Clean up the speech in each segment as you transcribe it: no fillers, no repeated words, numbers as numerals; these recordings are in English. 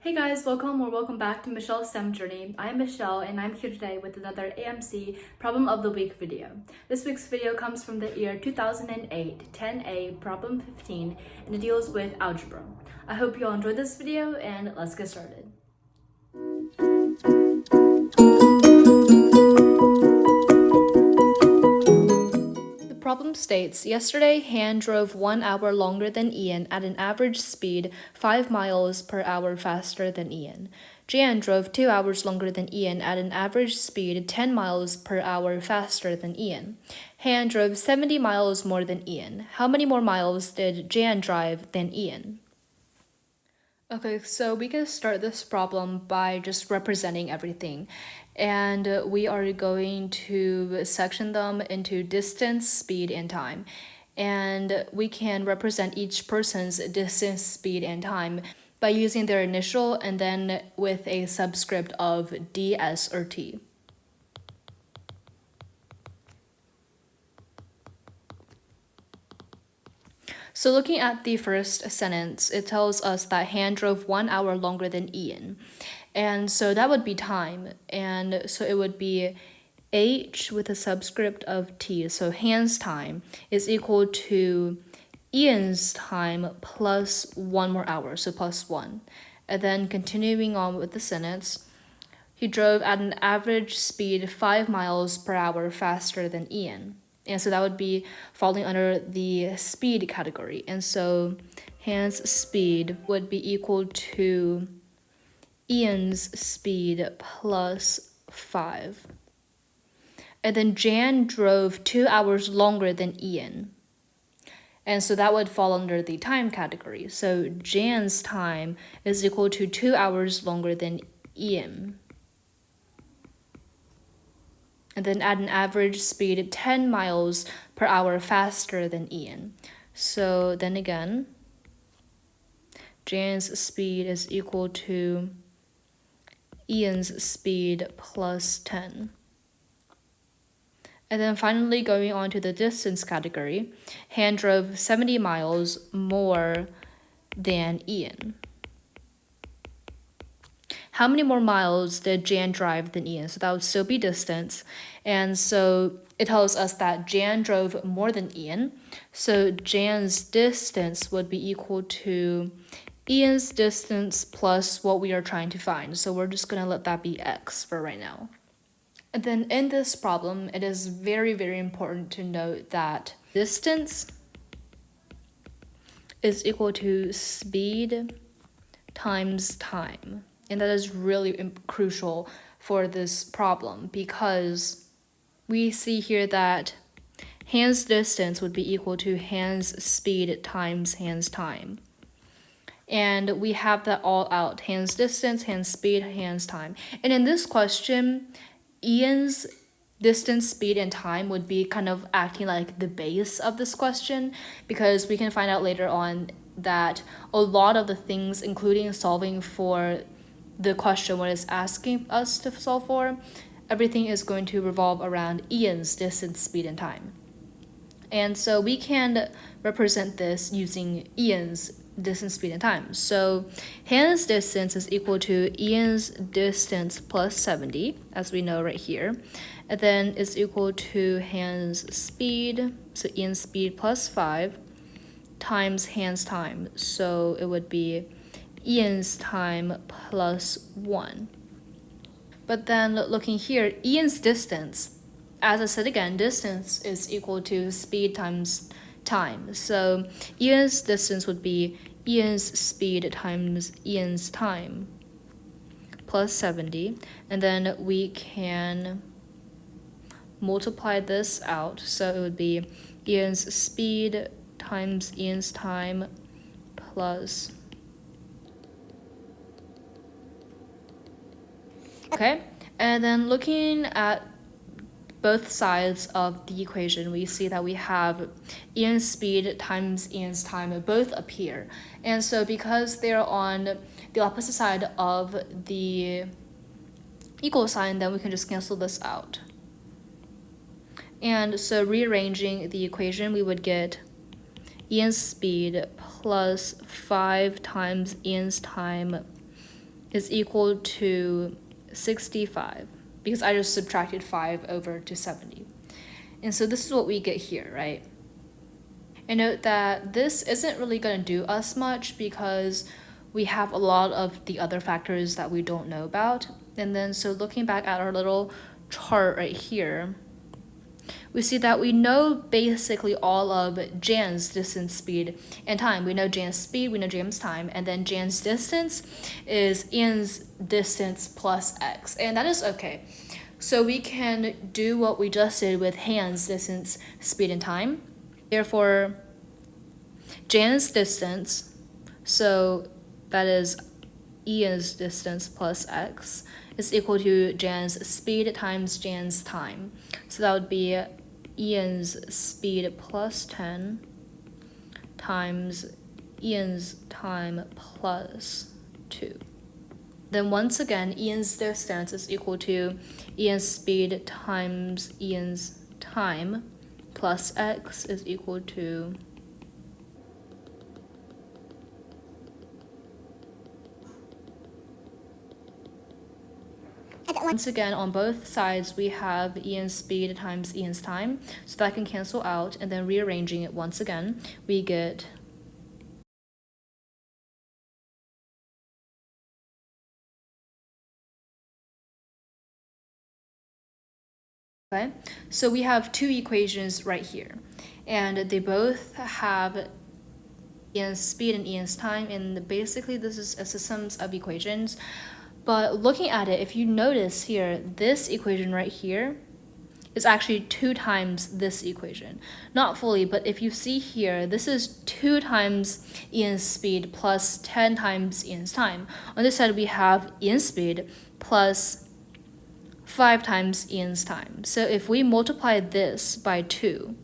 Hey guys, welcome or welcome back to Michelle's STEM Journey. I'm Michelle and I'm here today with another AMC Problem of the Week video. This week's video comes from the year 2008, 10A, Problem 15, and it deals with algebra. I hope you all enjoyed this video and let's get started. The problem states, yesterday Han drove 1 hour longer than Ian at an average speed 5 miles per hour faster than Ian. Jan drove 2 hours longer than Ian at an average speed 10 miles per hour faster than Ian. Han drove 70 miles more than Ian. How many more miles did Jan drive than Ian? Okay, so we can start this problem by just representing everything. And we are going to section them into distance, speed, and time. And we can represent each person's distance, speed, and time by using their initial and then with a subscript of d, s, or t. So looking at the first sentence, it tells us that Han drove 1 hour longer than Ian. And so that would be time. And so it would be h with a subscript of t. So Han's time is equal to Ian's time plus 1 more hour, so plus 1. And then continuing on with the sentence, he drove at an average speed 5 miles per hour faster than Ian. And so that would be falling under the speed category. And so Han's speed would be equal to Ian's speed plus 5. And then Jan drove 2 hours longer than Ian. And so that would fall under the time category. So Jan's time is equal to 2 hours longer than Ian. And then at an average speed of 10 miles per hour faster than Ian. So then again, Jan's speed is equal to Ian's speed plus 10. And then finally going on to the distance category, Han drove 70 miles more than Ian. How many more miles did Jan drive than Ian? So that would still be distance. And so it tells us that Jan drove more than Ian. So Jan's distance would be equal to Ian's distance plus what we are trying to find. So we're just going to let that be x for right now. And then in this problem, it is very, very important to note that distance is equal to speed times time. And that is really crucial for this problem because we see here that Han's distance would be equal to Han's speed times Han's time. And we have that all out, Han's distance, Han's speed, Han's time. And in this question, Ian's distance, speed, and time would be kind of acting like the base of this question because we can find out later on that a lot of the things, including solving for the question what it's asking us to solve for, everything is going to revolve around Ian's distance, speed, and time. And so we can represent this using Ian's distance, speed, and time. So Han's distance is equal to Ian's distance plus 70, as we know right here. And then it's equal to Han's speed, so Ian's speed plus 5, times Han's time. So it would be Ian's time plus 1. But then looking here, Ian's distance, as I said again, distance is equal to speed times time. So Ian's distance would be Ian's speed times Ian's time plus 70. And then we can multiply this out. So it would be Ian's speed times Ian's time plus. Okay, and then looking at both sides of the equation, we see that we have Ian's speed times Ian's time both appear. And so because they're on the opposite side of the equal sign, then we can just cancel this out. And so rearranging the equation, we would get Ian's speed plus 5 times Ian's time is equal to 65 because I just subtracted 5 over to 70. And so this is what we get here, right? And note that this isn't really going to do us much because we have a lot of the other factors that we don't know about. And then so looking back at our little chart right here, we see that we know basically all of Jan's distance, speed, and time. We know Jan's speed, we know Jan's time, and then Jan's distance is Ian's distance plus x, and that is okay. So we can do what we just did with Han's distance, speed, and time. Therefore, Jan's distance, so that is Ian's distance plus x, is equal to Jan's speed times Jan's time. So that would be Ian's speed plus 10 times Ian's time plus 2. Then once again, Ian's distance is equal to Ian's speed times Ian's time plus x is equal to once again, on both sides, we have Ian's speed times Ian's time, so that can cancel out, and then rearranging it once again, we get okay, so we have two equations right here, and they both have Ian's speed and Ian's time, and basically this is a system of equations. But looking at it, if you notice here, this equation right here is actually 2 times this equation. Not fully, but if you see here, this is 2 times Ian's speed plus 10 times Ian's time. On this side, we have Ian's speed plus 5 times Ian's time. So if we multiply this by 2,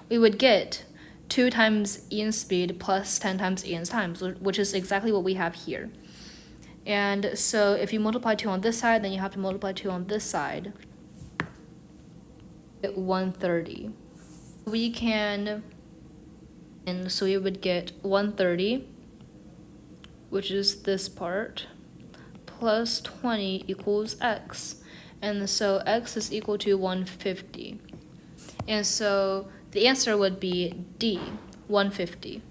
we would get 2 times Ian's speed plus 10 times Ian's time, which is exactly what we have here. And so if you multiply 2 on this side, then you have to multiply 2 on this side. Get 130. We can, and so we would get 130, which is this part, plus 20 equals x. And so x is equal to 150. And so the answer would be D, 150.